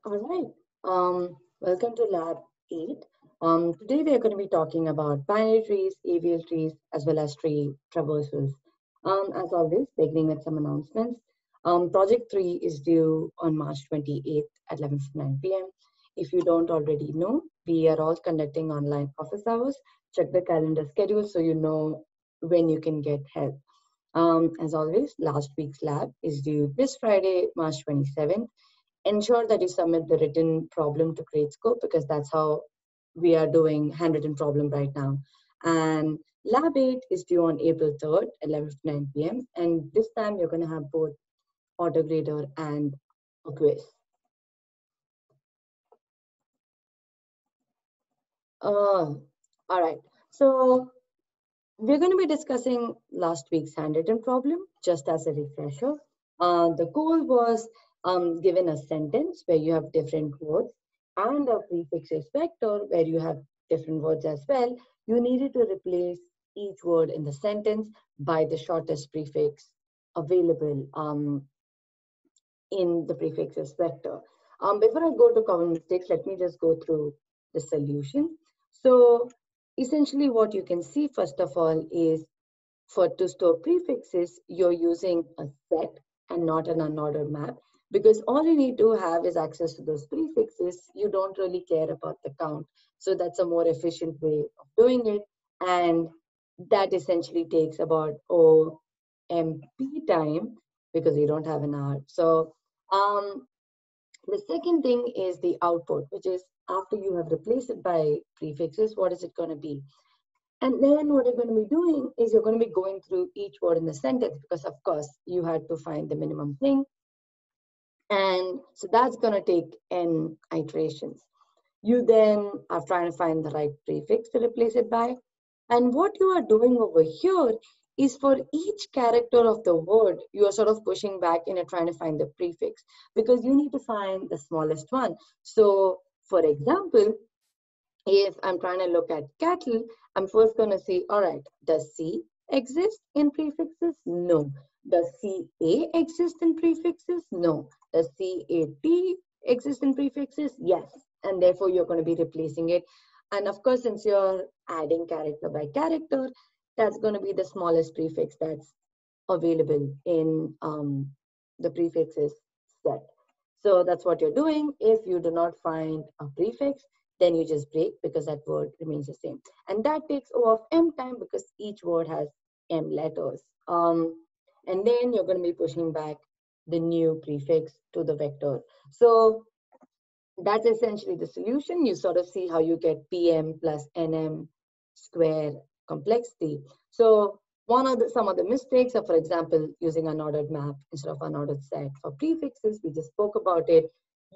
All right. Welcome to Lab 8. Today we are going to be talking about binary trees, AVL trees, as well as tree traversals. As always, beginning with some announcements. Project 3 is due on March 28th at 11:59 p.m. If you don't already know, we are all conducting online office hours. Check the calendar schedule so you know when you can get help. As always, last week's lab is due this Friday, March 27th. Ensure that you submit the written problem to Gradescope because that's how we are doing handwritten problem right now. And Lab 8 is due on April 3rd, 11:59 p.m. And this time you're going to have both autograder and a quiz. All right. So we're going to be discussing last week's handwritten problem just as a refresher. The goal was given a sentence where you have different words and a prefixes vector where you have different words as well. You needed to replace each word in the sentence by the shortest prefix available in the prefixes vector. Before I go to common mistakes, let me just go through the solution. So essentially what you can see first of all is to store prefixes, you're using a set and not an unordered map because all you need to have is access to those prefixes. You don't really care about the count. So that's a more efficient way of doing it. And that essentially takes about OMP time because you don't have an hour. So um, the second thing is the output, which is after you have replaced it by prefixes, what is it going to be? And then what you're going to be doing is you're going to be going through each word in the sentence because, of course, you had to find the minimum thing. And so that's going to take n iterations. You then are trying to find the right prefix to replace it by. And what you are doing over here is for each character of the word, you are sort of pushing back and you're trying to find the prefix because you need to find the smallest one. So, for example, if I'm trying to look at cattle, I'm first going to say, all right, does C exist in prefixes? No. Does CA exist in prefixes? No. Does CAT exist in prefixes? Yes. And therefore, you're going to be replacing it. And of course, since you're adding character by character, that's going to be the smallest prefix that's available in the prefixes set. So that's what you're doing. If you do not find a prefix, then you just break because that word remains the same. And that takes O of M time because each word has M letters. And then you're going to be pushing back the new prefix to the vector. So that's essentially the solution. You sort of see how you get PM plus NM square complexity. So some of the mistakes are, for example, using unordered map instead of unordered set. For prefixes, we just spoke about it.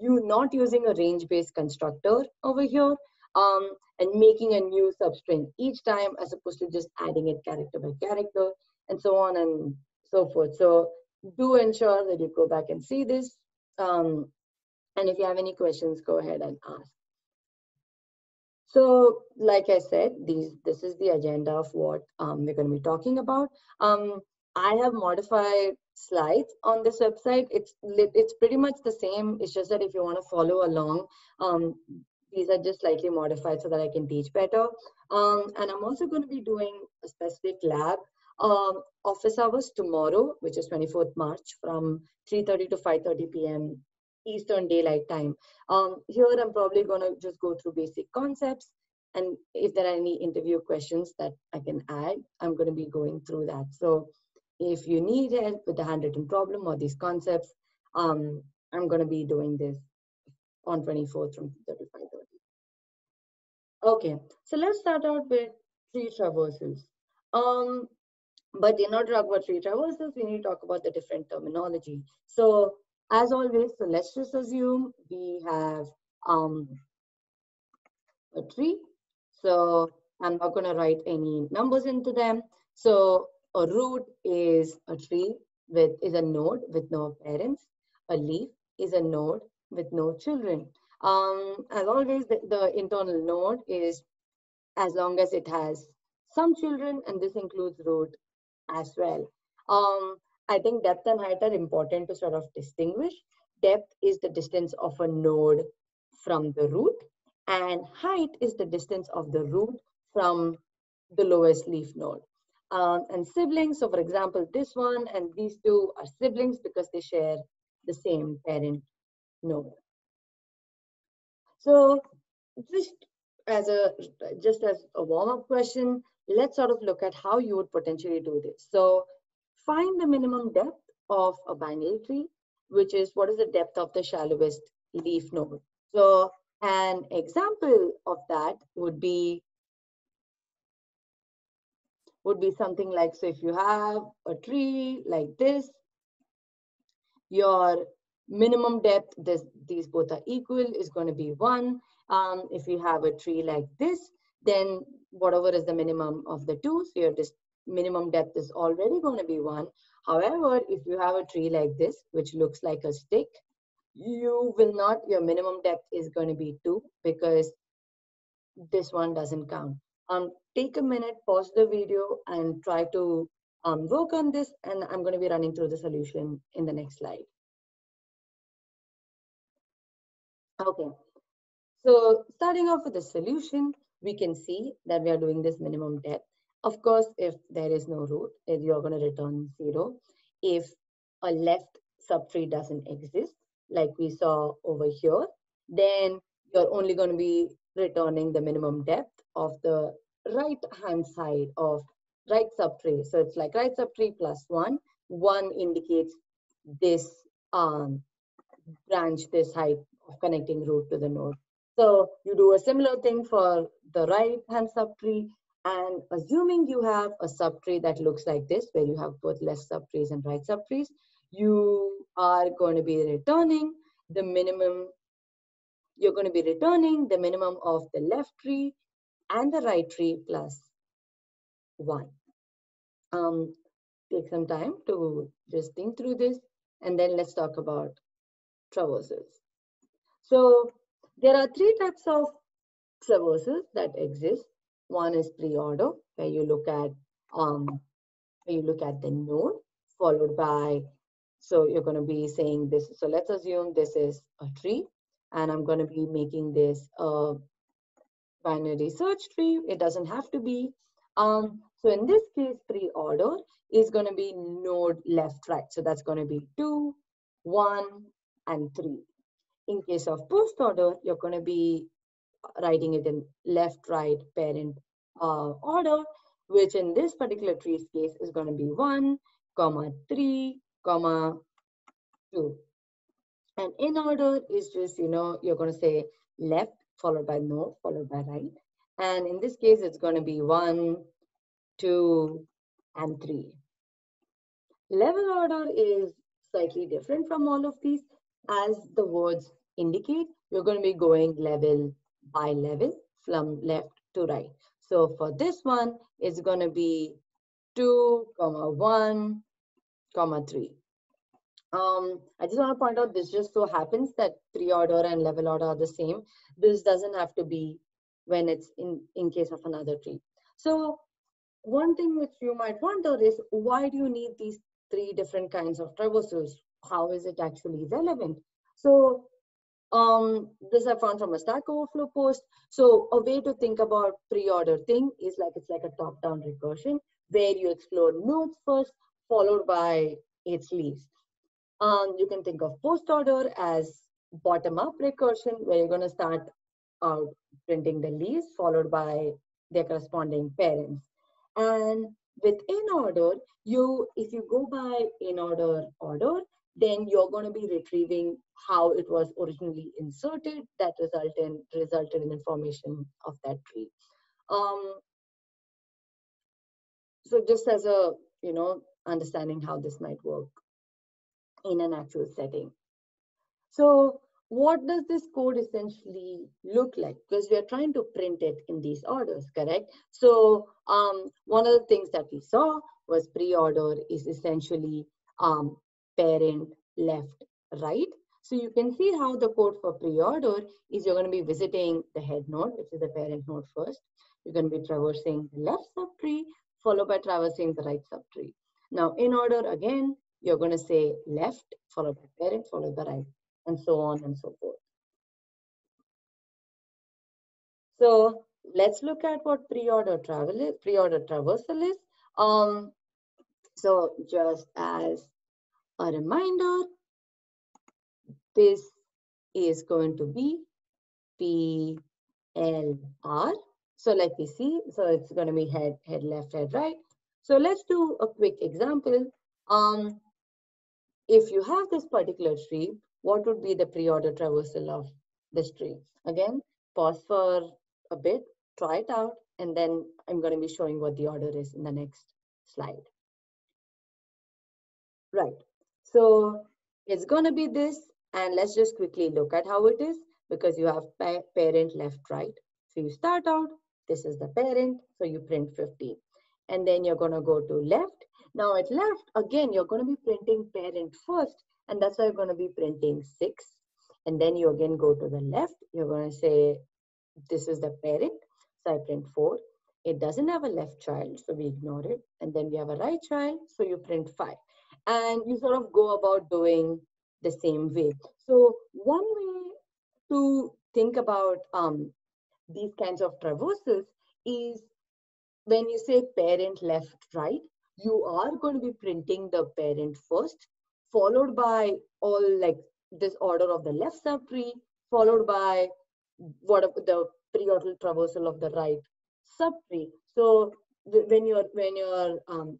You not using a range-based constructor over here and making a new substring each time as opposed to just adding it character by character and so on and so forth. So do ensure that you go back and see this. And if you have any questions, go ahead and ask. So, like I said, this is the agenda of what we're going to be talking about. I have modified slides on this website. It's pretty much the same. It's just that if you want to follow along, these are just slightly modified so that I can teach better. And I'm also going to be doing a specific lab office hours tomorrow, which is 24th March from 3:30 to 5:30 p.m. Eastern Daylight Time. Here I'm probably going to just go through basic concepts, and if there are any interview questions that I can add, I'm going to be going through that. So if you need help with the handwritten problem or these concepts, I'm going to be doing this on 24th from 3:30 to 5:30. Okay, so let's start out with tree traversals. But in order to talk about tree traversals, we need to talk about the different terminology. So as always, so let's just assume we have a tree. So I'm not going to write any numbers into them. So a root is a tree is a node with no parents. A leaf is a node with no children. As always, the internal node is as long as it has some children, and this includes root as well. I think depth and height are important to sort of distinguish depth is the distance of a node from the root, and height is the distance of the root from the lowest leaf node. And siblings, so for example, this one and these two are siblings because they share the same parent node. So just just as a warm-up question, let's sort of look at how you would potentially do this. So find the minimum depth of a binary tree, which is what is the depth of the shallowest leaf node. So an example of that would be something like, so if you have a tree like this, your minimum depth, these both are equal, is going to be 1. If you have a tree like this, then whatever is the minimum of the two, so your minimum depth is already going to be 1. However, if you have a tree like this, which looks like a stick, you will not, your minimum depth is going to be 2 because this one doesn't count. Take a minute, pause the video and try to work on this, and I'm going to be running through the solution in the next slide. Okay, so starting off with the solution, we can see that we are doing this minimum depth. Of course, if there is no root, you're going to return 0. If a left subtree doesn't exist, like we saw over here, then you're only going to be returning the minimum depth of the right hand side of right subtree. So it's like right subtree plus 1. 1 indicates this branch, this height of connecting root to the node. So you do a similar thing for the right hand subtree, and assuming you have a subtree that looks like this, where you have both left subtrees and right subtrees, you are going to be returning the minimum. You're going to be returning the minimum of the left tree and the right tree plus 1. Take some time to just think through this, and then let's talk about traversals. So there are 3 types of traversals that exist. One is preorder, where you look at the node, followed by, so you're going to be saying this. So let's assume this is a tree, and I'm going to be making this a binary search tree. It doesn't have to be. So in this case, preorder is going to be node left, right. So that's going to be 2, 1, and 3. In case of post order, you're going to be writing it in left, right, parent order, which in this particular tree's case is going to be 1, 3, 2. And in order is just, you're going to say left, followed by no, followed by right. And in this case, it's going to be 1, 2, and 3. Level order is slightly different from all of these. As the words indicate, you're going to be going level by level from left to right. So for this one, it's going to be 2, 1, 3. I just want to point out, this just so happens that preorder and level order are the same. This doesn't have to be when it's in case of another tree. So one thing which you might wonder is, why do you need these 3 different kinds of traversals? How is it actually relevant? So this I found from a Stack Overflow post. So a way to think about preorder thing is like, it's like a top-down recursion where you explore nodes first, followed by its leaves. You can think of post order as bottom-up recursion, where you're going to start out printing the leaves, followed by their corresponding parents. And with in order, if you go by in order, then you're going to be retrieving how it was originally inserted that resulted in information of that tree. So just as a, understanding how this might work in an actual setting. So what does this code essentially look like? Because we are trying to print it in these orders, correct? So one of the things that we saw was preorder is essentially parent left, right. So you can see how the code for preorder is, you're going to be visiting the head node, which is the parent node first. You're going to be traversing the left subtree, followed by traversing the right subtree. Now in order, again, you're going to say left, followed by parent, followed by right. and so on and so forth. So let's look at what pre-order traversal is. So just as a reminder, this is going to be PLR. So like we see, so it's going to be head, left, head, right. So let's do a quick example. If you have this particular tree, what would be the pre-order traversal of this tree? Again, pause for a bit, try it out, and then I'm going to be showing what the order is in the next slide. Right. So it's going to be this, and let's just quickly look at how it is, because you have parent, left, right. So you start out, this is the parent, so you print 15. And then you're going to go to left. Now at left, again, you're going to be printing parent first, and that's why you're going to be printing 6. And then you again go to the left, you're going to say, this is the parent, so I print 4. It doesn't have a left child, so we ignore it. And then we have a right child, so you print 5. And you sort of go about doing the same way. So one way to think about these kinds of traversals is when you say parent, left, right, you are going to be printing the parent first, followed by all like this order of the left subtree, followed by what the pre-order traversal of the right subtree. So when you're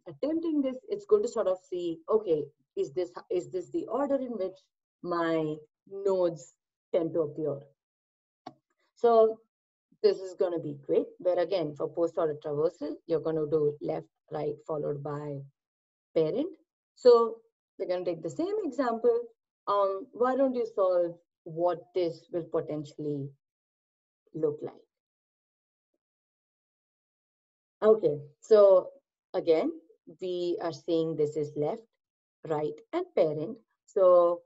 attempting this, it's good to sort of see, okay, is this the order in which my nodes tend to appear? So this is going to be great, where again, for post-order traversal, you're going to do left, right, followed by parent. So we're going to take the same example. Why don't you solve what this will potentially look like? Okay, so again, we are saying this is left, right, and parent. So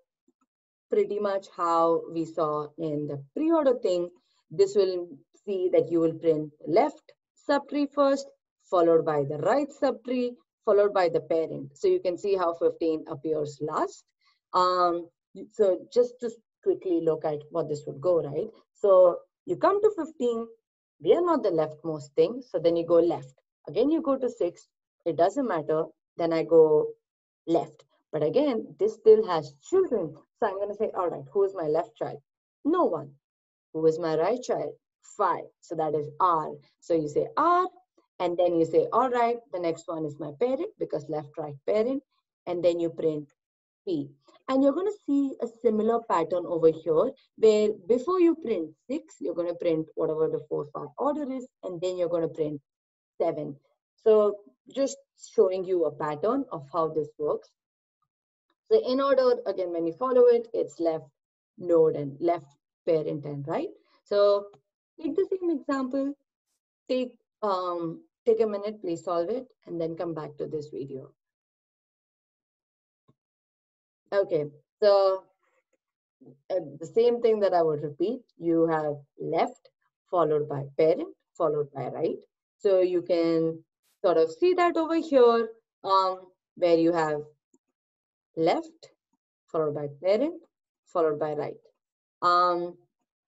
pretty much how we saw in the pre-order thing, this will see that you will print left subtree first, followed by the right subtree, followed by the parent. So you can see how 15 appears last. So just to quickly look at what this would go, right? So you come to 15, we are not the leftmost thing, so then you go left. Again, you go to 6, it doesn't matter, then I go left. But again, this still has children. So I'm going to say, all right, who is my left child? No one. Who is my right child? 5. So that is R. So you say R, and then you say, all right, the next one is my parent, because left, right, parent. And then you print P. And you're going to see a similar pattern over here, where before you print 6, you're going to print whatever the 4-5 order is, and then you're going to print 7. So just showing you a pattern of how this works. So in order, again, when you follow it, it's left node and left parent and right. So take the same example, take a minute, please solve it, and then come back to this video. Okay, so the same thing that I would repeat, you have left followed by parent, followed by right. So you can sort of see that over here, where you have left followed by parent, followed by right.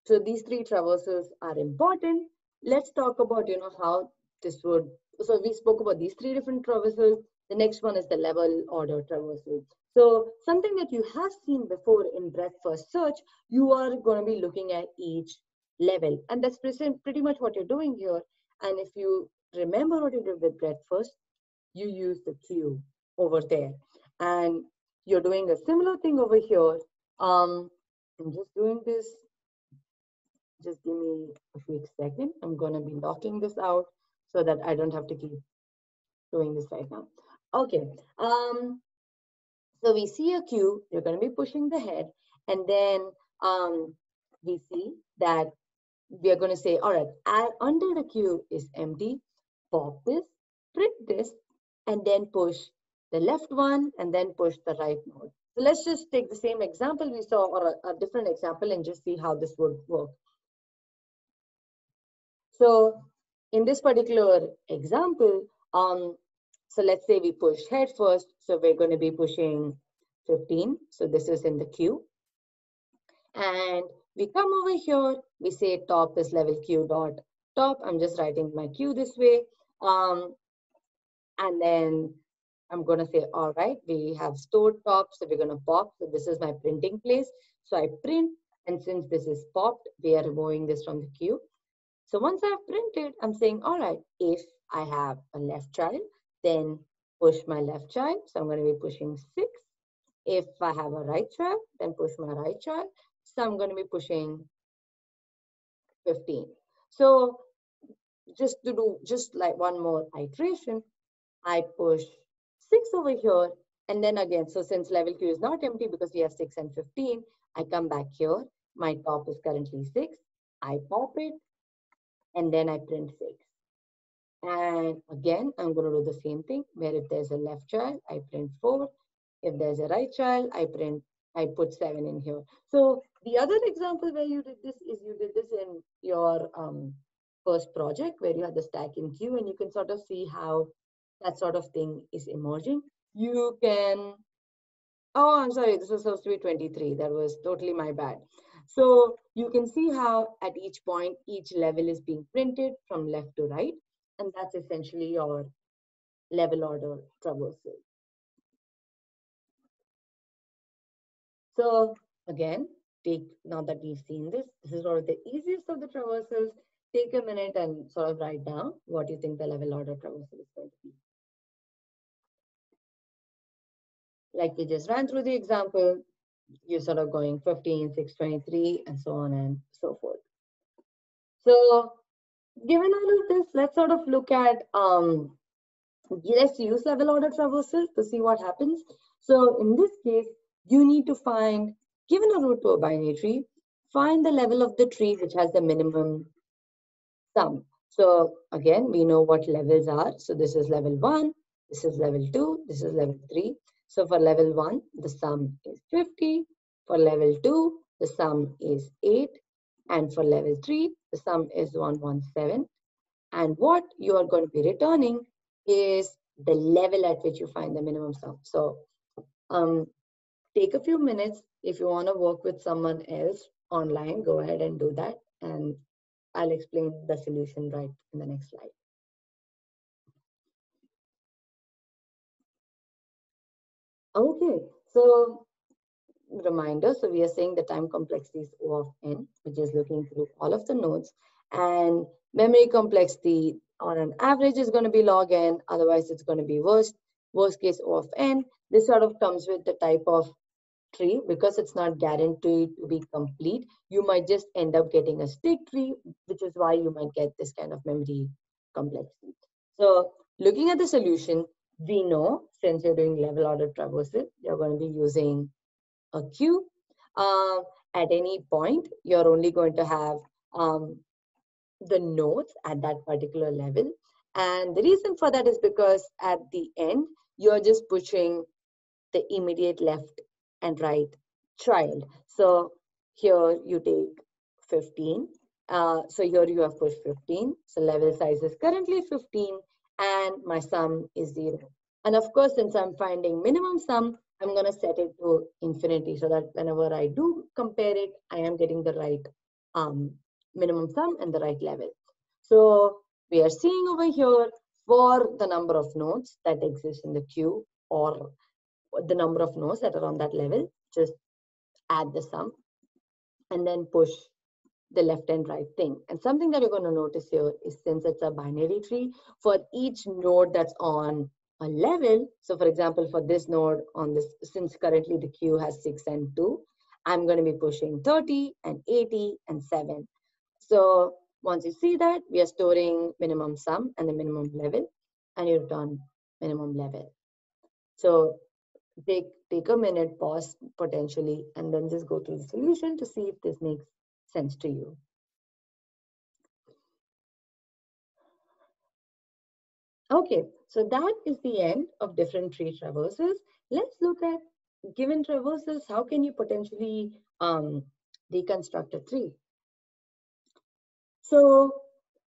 So these 3 traversals are important. Let's talk about, how this would, so we spoke about these 3 different traversals. The next one is the level order traversal. So something that you have seen before in breadth first search, you are going to be looking at each level. And that's pretty much what you're doing here. And if you remember what you did with breadth first, you use the queue over there. And you're doing a similar thing over here. I'm just doing this. Just give me a quick second. I'm going to be knocking this out so that I don't have to keep doing this right now. Okay. So we see a queue. You're going to be pushing the head. And then we see that we are going to say, all right, under the queue is empty. Pop this, print this, and then push the left one, and then push the right node. So let's just take the same example we saw, or a different example, and just see how this would work. So in this particular example, so let's say we push head first. So we're going to be pushing 15. So this is in the queue. And we come over here, we say top is level Q dot top. I'm just writing my Q this way. And then I'm going to say, all right, we have stored top, so we're going to pop. So this is my printing place. So I print, and since this is popped, we are removing this from the queue. So once I've printed, I'm saying, all right, if I have a left child, then push my left child. So I'm going to be pushing 6. If I have a right child, then push my right child. So I'm going to be pushing 15. So just to do just like one more iteration, I push 6 over here, and then again, so since level Q is not empty because we have 6 and 15, I come back here. My top is currently 6. I pop it, and then I print 6. And again, I'm going to do the same thing, where if there's a left child, I print 4. If there's a right child, I put 7 in here. So the other example where you did this is you did this in your first project where you had the stack in queue, and you can sort of see how that sort of thing is emerging. You can, oh, I'm sorry, this was supposed to be 23. That was totally my bad. So you can see how at each point, each level is being printed from left to right. And that's essentially your level order traversal. So again, now that we've seen this, this is one of the easiest of the traversals. Take a minute and sort of write down what you think the level order traversal is going to be. Like we just ran through the example, you're sort of going 15, 6, 23, and so on and so forth. So given all of this, let's sort of look at, let's use level order traversal to see what happens. So in this case, you need to find, given a root to a binary tree, find the level of the tree which has the minimum sum. So again, we know what levels are. So this is level 1, this is level 2, this is level 3. So for level 1, the sum is 50. For level 2, the sum is 8. And for level 3, the sum is 117. And what you are going to be returning is the level at which you find the minimum sum. So take a few minutes. If you want to work with someone else online, go ahead and do that. And I'll explain the solution right in the next slide. Okay, so reminder, so we are saying the time complexity is O of n, which is looking through all of the nodes, and memory complexity on an average is going to be log n, otherwise it's going to be worst case O of n. This sort of comes with the type of tree because it's not guaranteed to be complete. You might just end up getting a stick tree, which is why you might get this kind of memory complexity. So looking at the solution, we know since you're doing level order traversal, you're going to be using a queue. At any point, you're only going to have the nodes at that particular level. And the reason for that is because at the end, you're just pushing the immediate left and right child. So here you take 15. So here you have pushed 15. So level size is currently 15 and my sum is 0. And of course, since I'm finding minimum sum, I'm going to set it to infinity so that whenever I do compare it, I am getting the right minimum sum and the right level. So we are seeing over here for the number of nodes that exist in the queue or the number of nodes that are on that level, just add the sum and then push the left and right thing. And something that you're going to notice here is since it's a binary tree, for each node that's on a level, so for example, for this node on this, since currently the queue has 6 and 2, I'm going to be pushing 30 and 80 and 7. So once you see that, we are storing minimum sum and the minimum level, and you return minimum level. So take a minute, pause potentially, and then just go through the solution to see if this makes sense to you. Okay, so that is the end of different tree traversals. Let's look at, given traversals, how can you potentially deconstruct a tree? So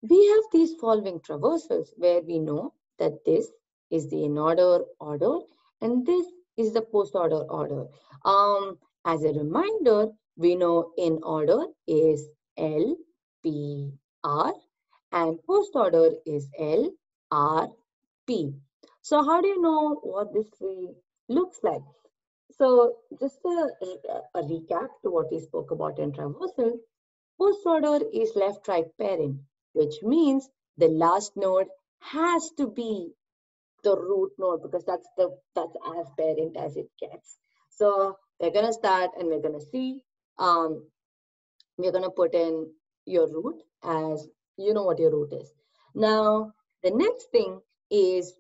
we have these following traversals where we know that this is the in-order order and this is the post-order order. As a reminder, We know in order is L, P, R, and post order is L, R, P. So how do you know what this tree looks like? So just a recap to what we spoke about in traversal. Post order is left-right parent, which means the last node has to be the root node because that's as parent as it gets. So we're gonna start and we're gonna see. We're gonna put in your root as you know what your root is. Now the next thing is,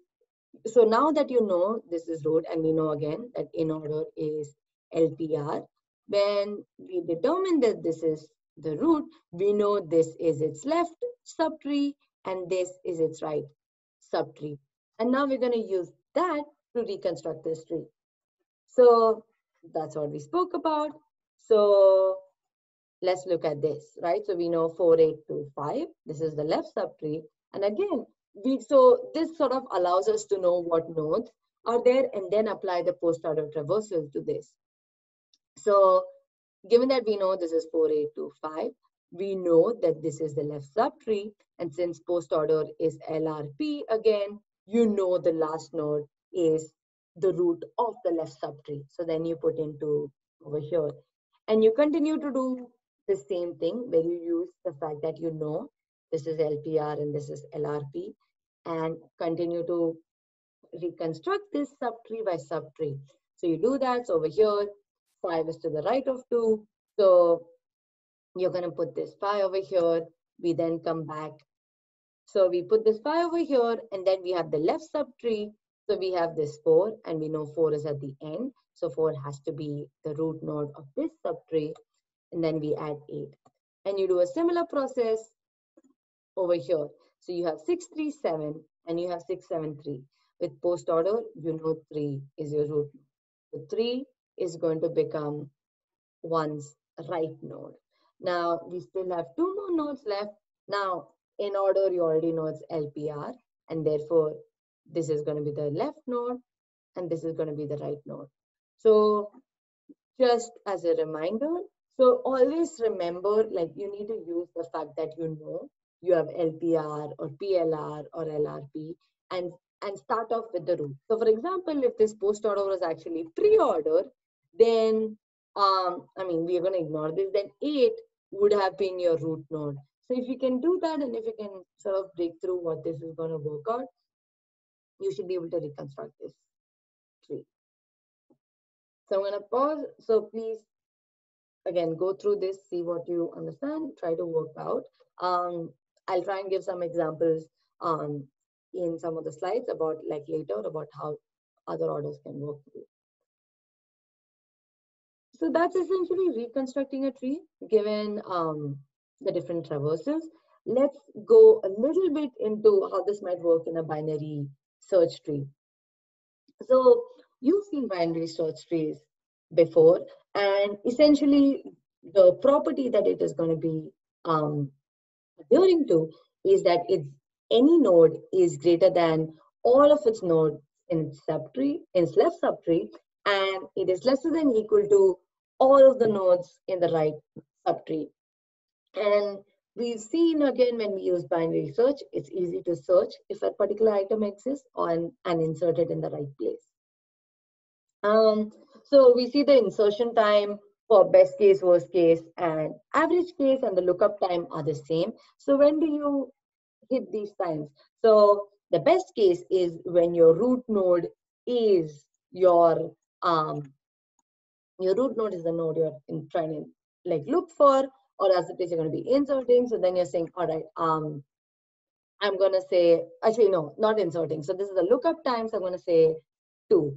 so now that you know this is root and we know again that in order is LPR, when we determine that this is the root, we know this is its left subtree and this is its right subtree. And now we're going to use that to reconstruct this tree. So that's what we spoke about. So let's look at this, right? So we know 4825, this is the left subtree. And again, so this sort of allows us to know what nodes are there and then apply the post order traversal to this. So given that we know this is 4825, we know that this is the left subtree. And since post order is LRP again, you know the last node is the root of the left subtree. So then you put into over here. And you continue to do the same thing where you use the fact that you know this is LPR and this is LRP and continue to reconstruct this subtree by subtree. So you do that. So over here, 5 is to the right of 2. So you're going to put this 5 over here. We then come back. So we put this 5 over here and then we have the left subtree. So we have this 4 and we know 4 is at the end. So 4 has to be the root node of this subtree. And then we add 8. And you do a similar process over here. So you have 637 and you have 673. With post order, you know 3 is your root. So 3 is going to become 1's right node. Now we still have 2 more nodes left. Now in order, you already know it's LPR and therefore this is going to be the left node and this is going to be the right node. So just as a reminder, so always remember, like you need to use the fact that you know you have LPR or PLR or LRP and start off with the root. So for example, if this post order was actually pre-order, then I mean, we're going to ignore this, then 8 would have been your root node. So if you can do that and if you can sort of break through what this is going to work out, you should be able to reconstruct this tree. So I'm going to pause. So please, again, go through this, see what you understand, try to work out. I'll try and give some examples in some of the slides about like later about how other orders can work through. So that's essentially reconstructing a tree given the different traversals. Let's go a little bit into how this might work in a binary search tree. So you've seen binary search trees before, and essentially the property that it is going to be adhering to is that any node is greater than all of its nodes in its subtree, in its left subtree, and it is lesser than equal to all of the nodes in the right subtree. And we've seen again when we use binary search, it's easy to search if a particular item exists and insert it in the right place. So we see the insertion time for best case, worst case, and average case, and the lookup time are the same. So when do you hit these times? So the best case is when your root node is your root node is the node you're trying to like look for, or as it is you're going to be inserting. So then you're saying, all right, I'm going to say, actually, no, not inserting. So this is the lookup time. So I'm going to say 2.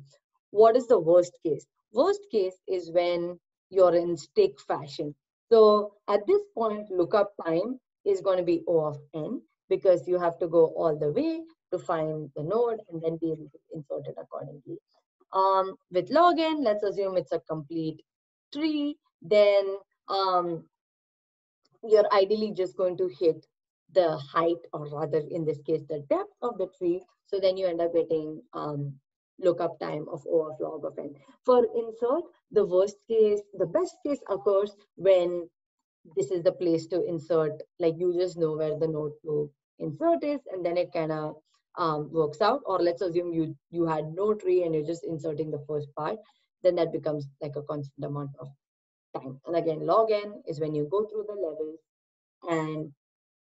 What is the worst case? Worst case is when you're in stick fashion. So at this point, lookup time is going to be O of n because you have to go all the way to find the node and then be able to insert it accordingly. With log n, let's assume it's a complete tree, then you're ideally just going to hit the height, or rather in this case, the depth of the tree. So then you end up getting lookup time of O of log of n. For insert, the best case occurs when this is the place to insert, like you just know where the node to insert is, and then it kind of works out. Or let's assume you had no tree and you're just inserting the first part, then that becomes like a constant amount of time. And again, log n is when you go through the levels and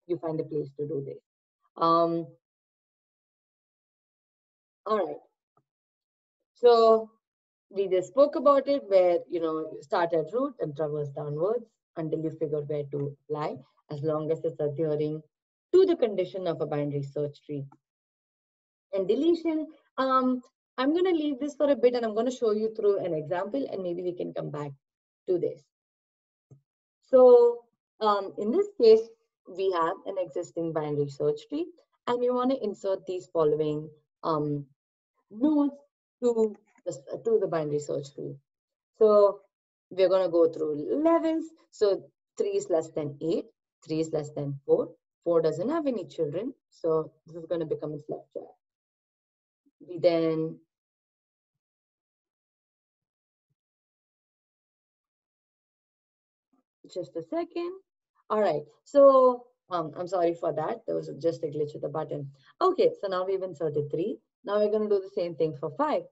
you find a place to do this. All right. So we just spoke about it, where you start at root and traverse downwards until you figure where to apply, as long as it's adhering to the condition of a binary search tree. And deletion, I'm going to leave this for a bit and I'm going to show you through an example, and maybe we can come back to this. So in this case, we have an existing binary search tree, and we want to insert these following nodes to the binary search tree. So we're going to go through levels. So 3 is less than 8, 3 is less than 4, 4 doesn't have any children, so this is going to become its left child. We then just a second. All right, so I'm sorry for that. There was just a glitch with the button. Okay, so now we've inserted 3. Now we're going to do the same thing for 5.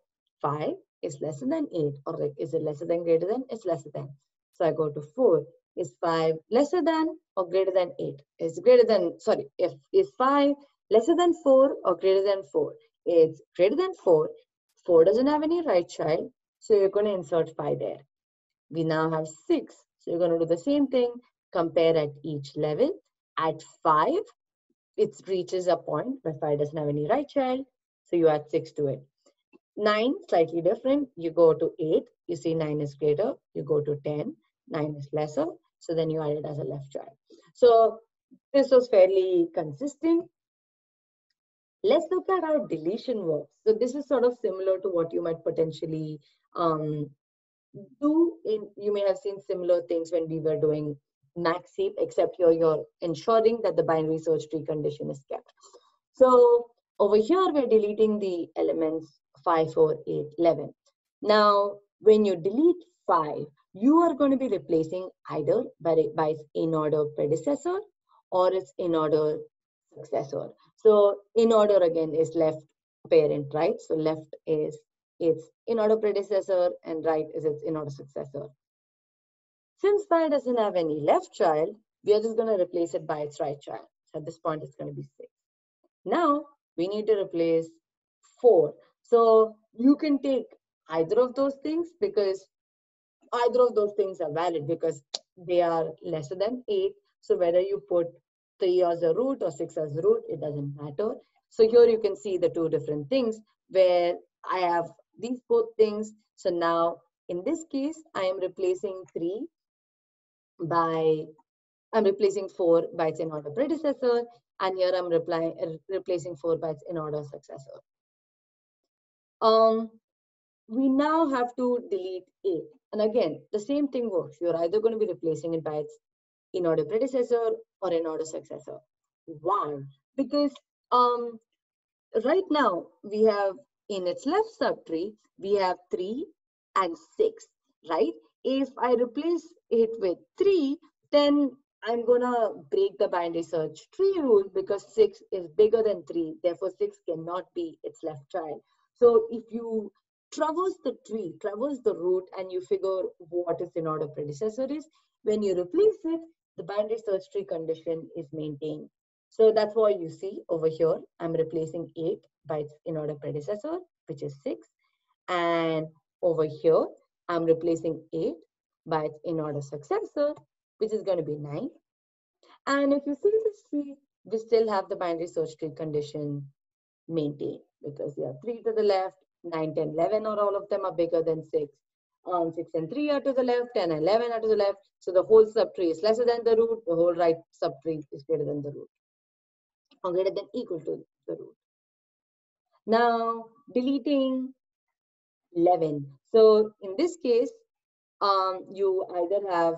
5 is lesser than 8, or like, is it lesser than, greater than? It's lesser than. So I go to 4. Is 5 lesser than or greater than 8? Is greater than, sorry, if is 5 lesser than 4 or greater than 4? It's greater than 4. 4 doesn't have any right child, so you're going to insert 5 there. We now have 6. So you're going to do the same thing, compare at each level. At 5, it reaches a point where 5 doesn't have any right child, so you add 6 to it. 9, slightly different. You go to 8, you see 9 is greater. You go to 10, 9 is lesser. So then you add it as a left child. So this was fairly consistent. Let's look at how deletion works. So this is sort of similar to what you might potentially you may have seen similar things when we were doing max heap, except here you're ensuring that the binary search tree condition is kept. So over here, we're deleting the elements 5, 4, 8, 11. Now, when you delete 5, you are going to be replacing either by its in-order predecessor or its in-order successor. So in-order again is left parent, right? So left is its in-order predecessor and right is its in-order successor. Since 5 doesn't have any left child, we are just going to replace it by its right child. So at this point, it's going to be 6. Now, we need to replace 4. So you can take either of those things, because either of those things are valid because they are lesser than 8. So whether you put 3 as a root or 6 as a root, it doesn't matter. So here you can see the two different things where I have these both things. So now in this case, I am replacing 4 by its in-order predecessor, and here I'm replacing 4 by its in-order successor. We now have to delete 8. And again, the same thing works. You're either going to be replacing it by its in-order predecessor or in-order successor. Why? Because right now we have in its left subtree, we have 3 and 6, right? If I replace it with 3, then I'm going to break the binary search tree rule, because 6 is bigger than 3. Therefore, 6 cannot be its left child. So if you traverse the tree, traverse the root, and you figure what its in-order predecessor is, when you replace it, the binary search tree condition is maintained. So that's why you see over here, I'm replacing 8 by its in-order predecessor, which is 6. And over here, I'm replacing 8 by its in-order successor, which is going to be 9. And if you see this tree, we still have the binary search tree condition maintained, because we have 3 to the left, 9, 10, 11, or all of them are bigger than 6. 6 and 3 are to the left, 10 and 11 are to the left. So the whole subtree is lesser than the root. The whole right subtree is greater than the root, or greater than equal to the root. Now, deleting 11. So in this case, you either have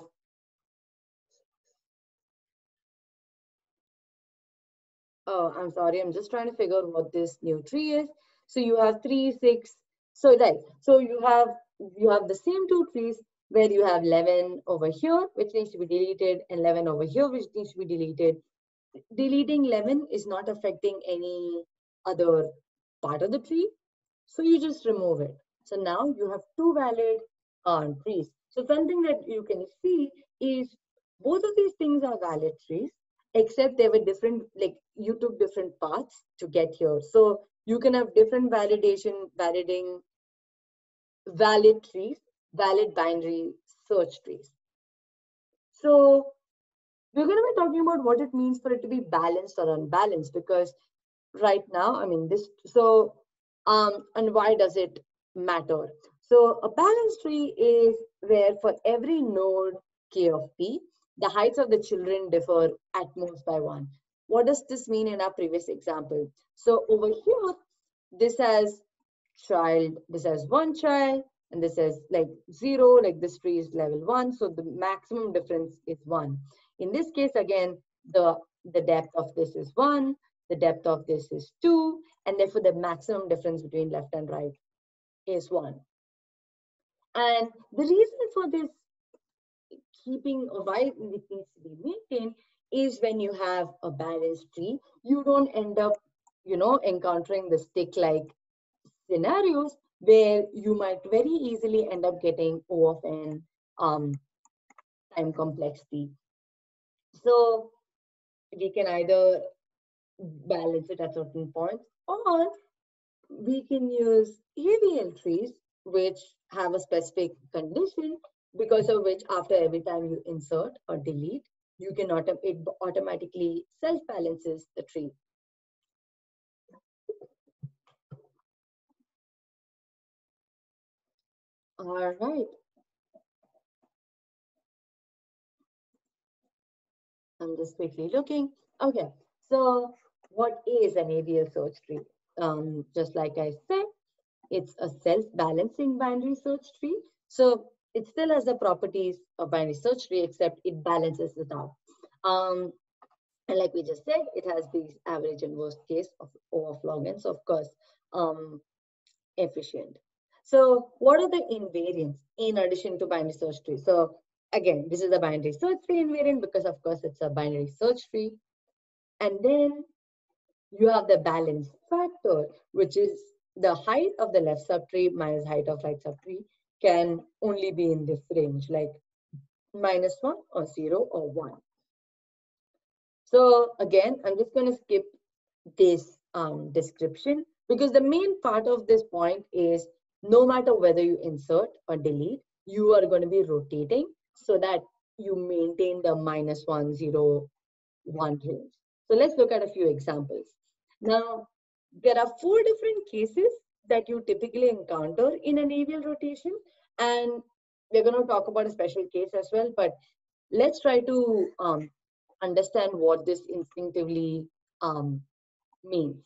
I'm sorry, I'm just trying to figure out what this new tree is. So you have 3, 6, So right, so you have the same two trees where you have 11 over here, which needs to be deleted, and 11 over here, which needs to be deleted. Deleting 11 is not affecting any other part of the tree, so you just remove it. So now you have two valid trees. So something that you can see is both of these things are valid trees, except they were different, like you took different paths to get here. So you can have different valid trees, valid binary search trees. So we're going to be talking about what it means for it to be balanced or unbalanced, because right now, I mean, and why does it matter? So a balanced tree is where for every node K of P, the heights of the children differ at most by one. What does this mean in our previous example? So over here, this has this has one child, and this has like 0, like this tree is level 1, so the maximum difference is 1. In this case, again, the depth of this is 1, the depth of this is 2, and therefore the maximum difference between left and right is 1. And the reason for this keeping, or why it needs to be maintained, is when you have a balanced tree, you don't end up, encountering the stick-like scenarios where you might very easily end up getting O of n time complexity. So we can either balance it at certain points, or we can use AVL trees, which have a specific condition, because of which after every time you insert or delete, it automatically self-balances the tree. All right. I'm just quickly looking. Okay, so what is an AVL search tree? Just like I said, it's a self-balancing binary search tree. So it still has the properties of binary search tree, except it balances it out. And like we just said, it has these average and worst case of O of log n. So of course, efficient. So what are the invariants in addition to binary search tree? So again, this is the binary search tree invariant because of course it's a binary search tree. And then you have the balance factor, which is the height of the left subtree minus height of right subtree can only be in this range, like -1 or 0 or 1. So again, I'm just going to skip this description, because the main part of this point is no matter whether you insert or delete, you are going to be rotating so that you maintain the -1, 0, 1 range. So let's look at a few examples. Now, there are 4 different cases that you typically encounter in an AVL rotation, and we're going to talk about a special case as well, but let's try to understand what this instinctively means.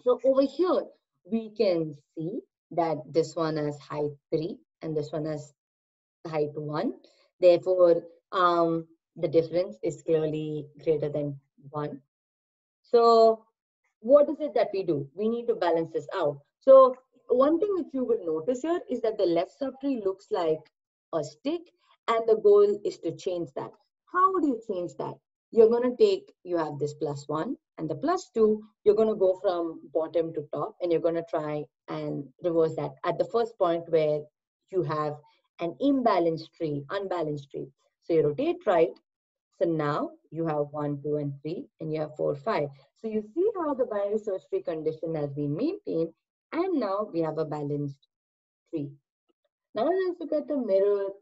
So over here, we can see that this one has height 3 and this one has height 1. Therefore, the difference is clearly greater than 1. So what is it that we do? We need to balance this out. So one thing which you will notice here is that the left subtree looks like a stick, and the goal is to change that. How would you change that? You're going to you have this +1 and the +2, you're going to go from bottom to top, and you're going to try and reverse that at the first point where you have an unbalanced tree. So you rotate right. So now you have 1, 2, and 3, and you have 4, 5. So you see how the binary search tree condition has been maintained, and now we have a balanced tree. Now let's look at the mirror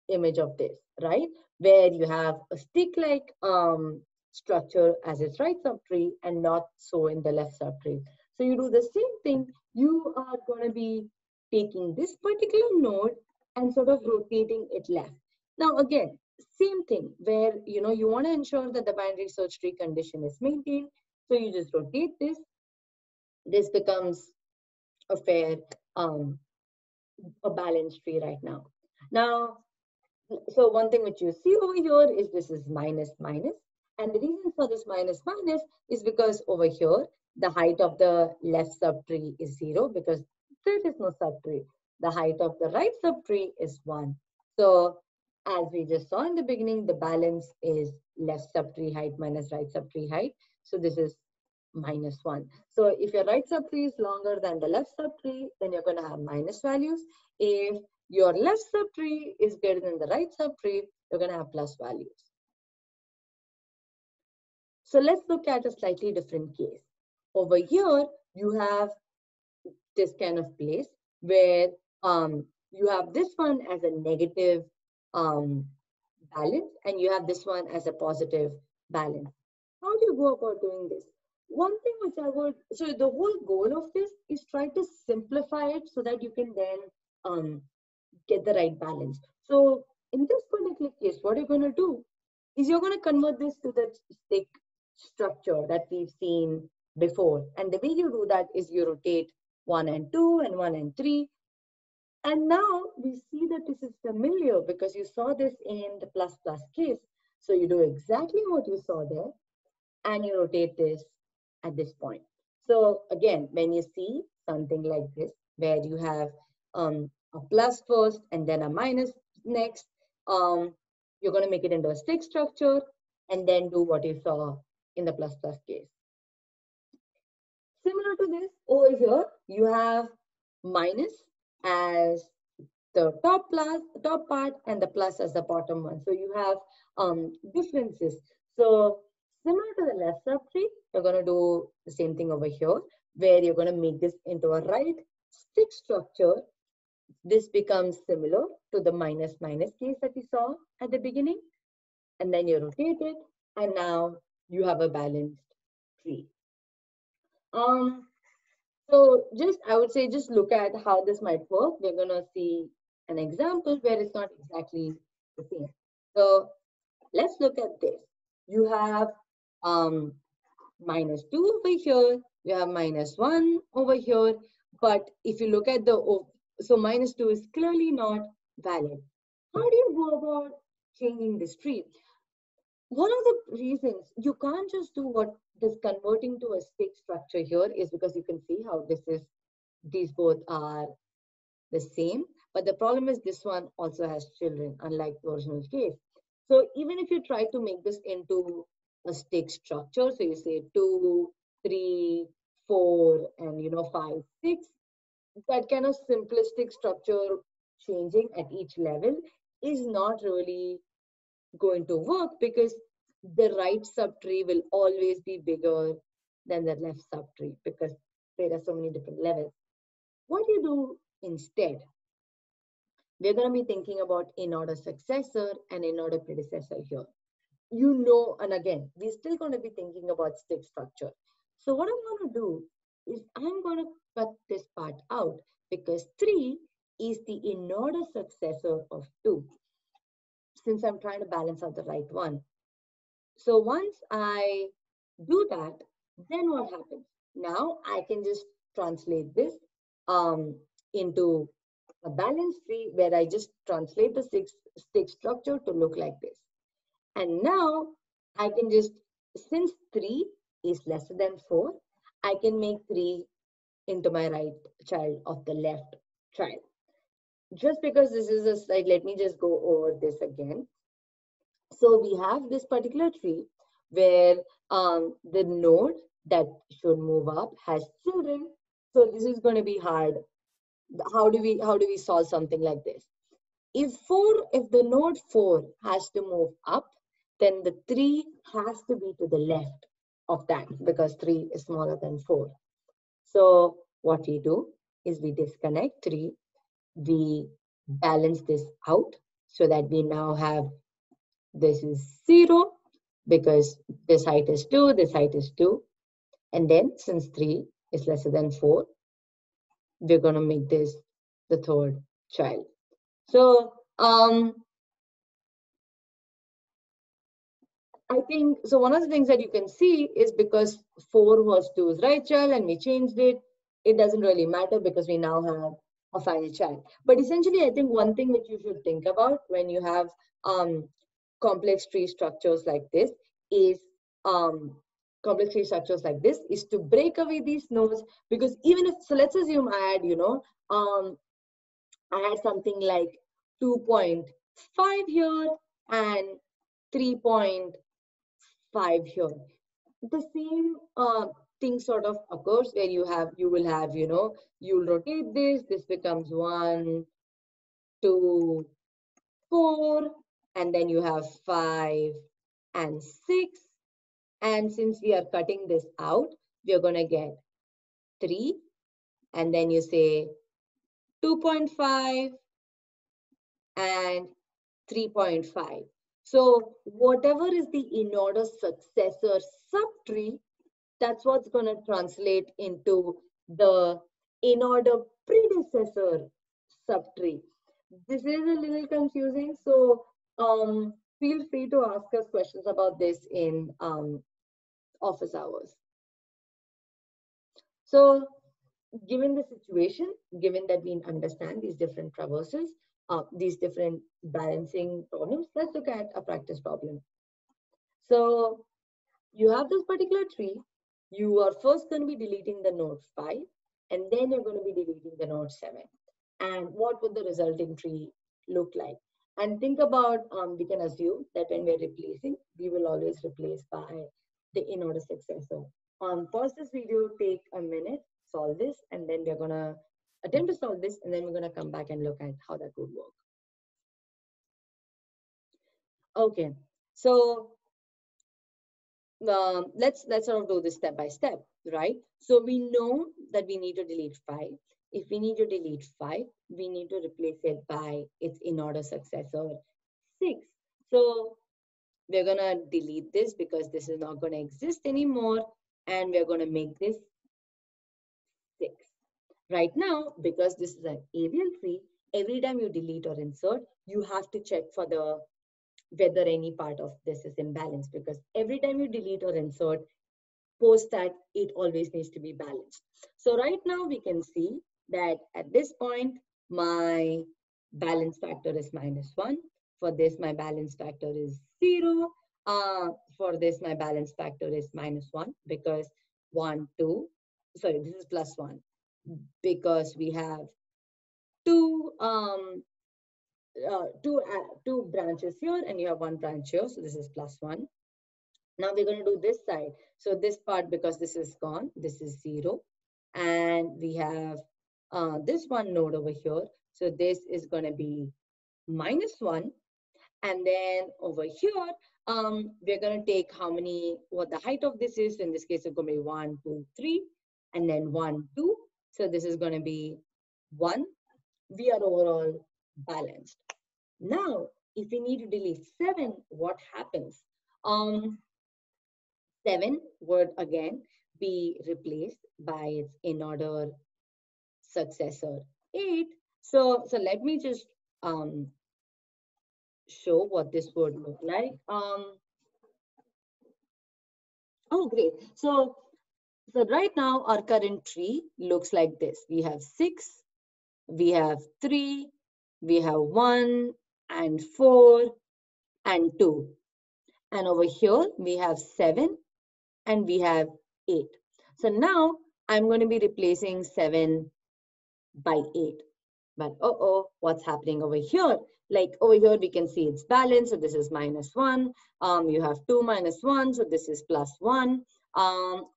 image of this, right? Where you have a stick-like structure as its right subtree and not so in the left subtree. So you do the same thing. You are going to be taking this particular node and sort of rotating it left. Now again, same thing where you want to ensure that the binary search tree condition is maintained. So you just rotate this. This becomes a fair a balanced tree right now. Now, so one thing which you see over here is this is minus minus, and the reason for this minus minus is because over here the height of the left subtree is 0, because there is no subtree. The height of the right subtree is 1. So as we just saw in the beginning, the balance is left subtree height minus right subtree height. So this is -1. So if your right subtree is longer than the left subtree, then you're going to have minus values. If your left subtree is greater than the right subtree, you're going to have plus values. So let's look at a slightly different case. Over here, you have this kind of place where you have this one as a negative balance and you have this one as a positive balance. How do you go about doing this? One thing which so the whole goal of this is try to simplify it so that you can then get the right balance. So in this particular case, what you're going to do is you're going to convert this to the stick structure that we've seen before. And the way you do that is you rotate 1 and 2 and 1 and 3. And now we see that this is familiar because you saw this in the plus plus case. So you do exactly what you saw there and you rotate this at this point. So again, when you see something like this, where you have a plus first and then a minus next, you're going to make it into a stick structure and then do what you saw in the plus plus case. Similar to this, over here, you have minus as the top part and the plus as the bottom one. So you have differences. So similar to the left subtree, you're going to do the same thing over here, where you're going to make this into a right stick structure. This becomes similar to the minus minus case that we saw at the beginning. And then you rotate it, and now you have a balanced tree. So I would say just look at how this might work. We're going to see an example where it's not exactly the same. So let's look at this. You have -2 over here, you have -1 over here, but if you look at so -2 is clearly not valid. How do you go about changing this tree? One of the reasons you can't just do what this converting to a stick structure here is because you can see how these both are the same, but the problem is this one also has children, unlike the original case. So even if you try to make this into a stick structure, so you say 2, 3, 4, and 5, 6, that kind of simplistic structure changing at each level is not really going to work because the right subtree will always be bigger than the left subtree because there are so many different levels. What do you do instead? We're going to be thinking about in-order successor and in-order predecessor here. And again, we're still going to be thinking about stick structure. So what I'm going to do is I'm going to cut this part out because 3 is the in-order successor of 2, since I'm trying to balance out the right one. So once I do that, then what happens? Now I can just translate this into a balance tree where I just translate the stick structure to look like this. And now I can since 3 is lesser than 4, I can make 3 into my right child of the left child. Just because this is a slide, let me just go over this again. So we have this particular tree where the node that should move up has children. So this is going to be hard. How do we solve something like this? If the node 4 has to move up, then the 3 has to be to the left of that because 3 is smaller than 4. So what we do is we disconnect 3, we balance this out so that we now have this is 0 because this height is 2, this height is 2. And then since 3 is lesser than 4, we're going to make this the third child. So I think, so one of the things that you can see is because 4 was 2's right child and we changed it, it doesn't really matter because we now have a final child. But essentially, I think one thing that you should think about when you have complex tree structures like this is complex tree structures like this is to break away these nodes, because even if, so let's assume I had, I had something like 2.5 here and 3.5 here. The same thing sort of occurs where you will have, you'll rotate this becomes 1, 2, 4, and then you have 5 and 6. And since we are cutting this out, we are going to get 3, and then you say 2.5 and 3.5. So whatever is the in-order successor subtree, that's what's going to translate into the in-order predecessor subtree. This is a little confusing, so feel free to ask us questions about this in office hours. So given the situation, given that we understand these different traversals, these different balancing problems, let's look at a practice problem. So you have this particular tree. You are first going to be deleting the node 5, and then you're going to be deleting the node 7. And what would the resulting tree look like? And think about, we can assume that when we're replacing, we will always replace by the in-order successor. Pause this video, take a minute, solve this, and then we're going to attempt to solve this, and then we're going to come back and look at how that would work. Okay, so let's sort of do this step by step, right? So we know that we need to delete 5. If we need to delete 5, we need to replace it by its in-order successor 6. So we're going to delete this because this is not going to exist anymore, and we're going to make this 6. Right now, because this is an avial tree, every time you delete or insert, you have to check for the whether any part of this is imbalanced, because every time you delete or insert, post that, it always needs to be balanced. So right now we can see that at this point, my balance factor is -1. For this, my balance factor is 0. For this, my balance factor is -1 because 1, 2, sorry, this is +1 because we have two two branches here and you have one branch here, so this is +1. Now we're going to do this side. So this part, because this is gone, this is 0, and we have this one node over here, so this is going to be -1, and then over here we're going to take what the height of this is. In this case, it's going to be 1, 2, 3, and then 1, 2. So this is going to be 1. We are overall balanced. Now, if we need to delete 7, what happens? 7 would again be replaced by its in-order successor 8. So let me just show what this would look like. Oh, great. So right now our current tree looks like this. We have 6, we have 3, we have 1 and 4 and 2. And over here we have 7 and we have 8. So now I'm going to be replacing 7 by 8. But what's happening over here? Like over here we can see it's balanced, so this is -1. You have 2 -1, so this is +1.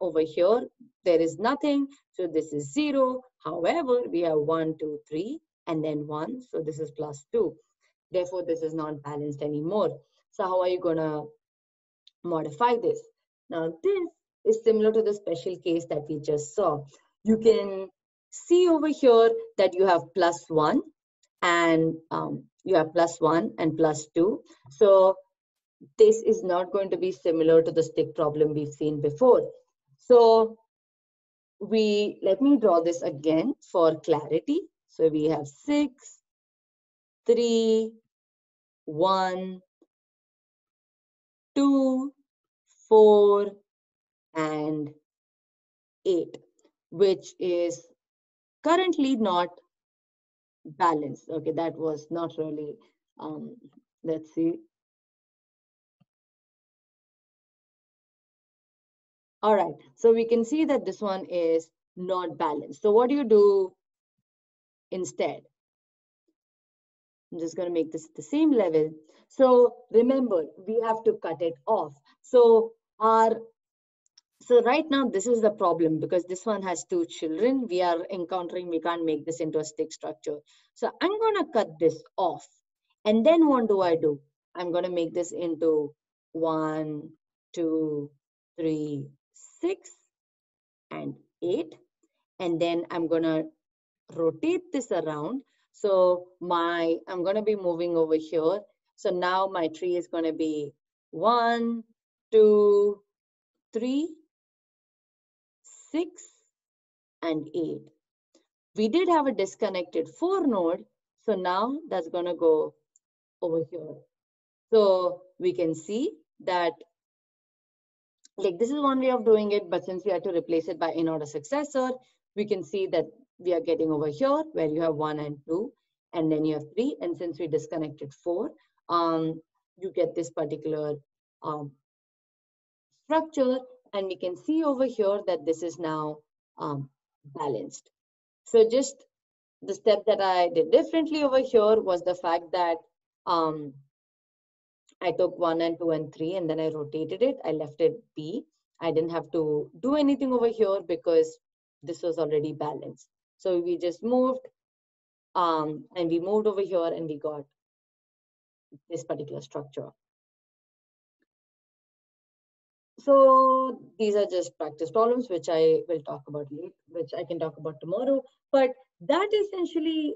Over here there is nothing, so this is 0. However, we have 1, 2, 3, and then 1, so this is +2. Therefore, this is not balanced anymore. So how are you going to modify this? Now, this is similar to the special case that we just saw. You can see over here that you have +1 and you have +1 and +2. So this is not going to be similar to the stick problem we've seen before. So let me draw this again for clarity. So we have 6, 3, 1, 2, 4, and 8, which is currently not balanced. Okay, that was not really, let's see. All right, so we can see that this one is not balanced. So what do you do instead? I'm just going to make this the same level. So remember, we have to cut it off. So right now, this is the problem because this one has two children. We are encountering, we can't make this into a stick structure. So I'm going to cut this off. And then what do? I'm going to make this into 1, 2, 3, 6, and 8. And then I'm going to rotate this around. So I'm going to be moving over here. So now my tree is going to be 1, 2, 3, 6, and 8. We did have a disconnected 4 node. So now that's going to go over here. So we can see that like this is one way of doing it, but since we had to replace it by in-order successor, we can see that we are getting over here where you have 1 and 2, and then you have 3. And since we disconnected 4, you get this particular structure, and we can see over here that this is now balanced. So just the step that I did differently over here was the fact that I took 1 and 2 and 3 and then I rotated it. I left it B. I didn't have to do anything over here because this was already balanced. So we just moved and we moved over here and we got this particular structure. So these are just practice problems, which I will talk about later, which I can talk about tomorrow. But that essentially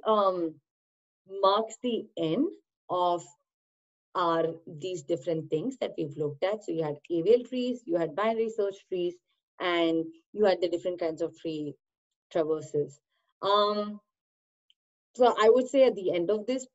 marks the end of these different things that we've looked at. So you had KVL trees, you had binary search trees, and you had the different kinds of tree traversals. So I would say at the end of this,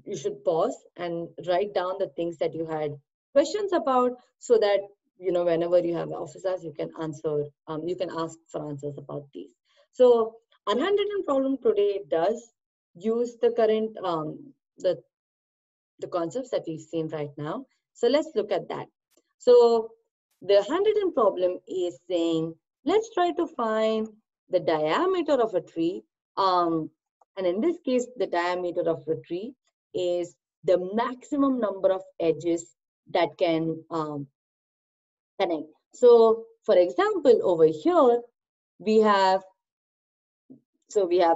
you should pause and write down the things that you had questions about, so that whenever you have officers, you can answer. You can ask for answers about these. So our handwritten problem today does use the current the concepts that we've seen right now. So let's look at that. So the handwritten problem is saying, let's try to find the diameter of a tree. And in this case, the diameter of a tree is the maximum number of edges that can connect. So for example, over here, we have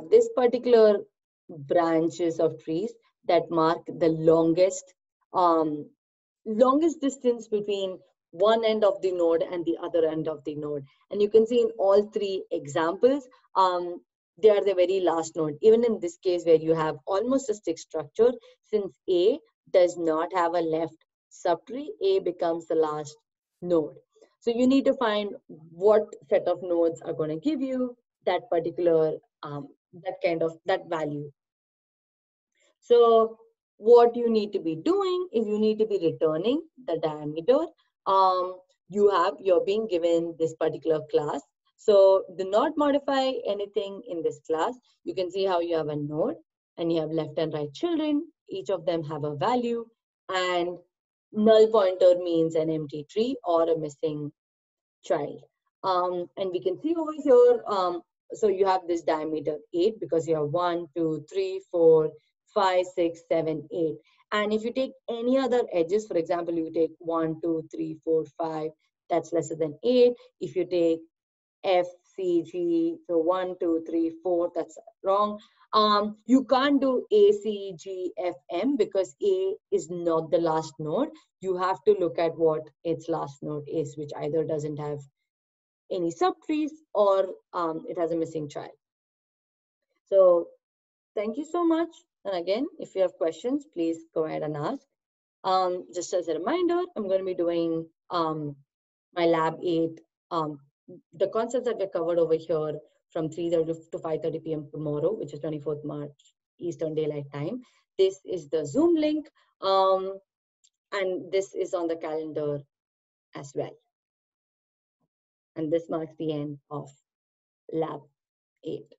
this particular branches of trees that mark the longest distance between one end of the node and the other end of the node. And you can see in all 3 examples, they are the very last node. Even in this case where you have almost a stick structure, since A does not have a left subtree, A becomes the last node. So you need to find what set of nodes are going to give you that particular, that value. So what you need to be doing is you need to be returning the diameter. You're being given this particular class. So do not modify anything in this class. You can see how you have a node and you have left and right children. Each of them have a value, and null pointer means an empty tree or a missing child. And we can see over here, so you have this diameter 8 because you have 1, 2, 3, 4, 5, 6, 7, 8. And if you take any other edges, for example, you take 1, 2, 3, 4, 5, that's lesser than 8. If you take F, C, G, so 1, 2, 3, 4, that's wrong. You can't do A, C, G, F, M because A is not the last node. You have to look at what its last node is, which either doesn't have any subtrees or it has a missing child. So thank you so much. And again, if you have questions, please go ahead and ask. Just as a reminder, I'm going to be doing my lab 8. The concepts that were covered over here from 3:30 to 5:30 p.m. tomorrow, which is 24th March Eastern Daylight Time. This is the Zoom link, and this is on the calendar as well. And this marks the end of lab 8.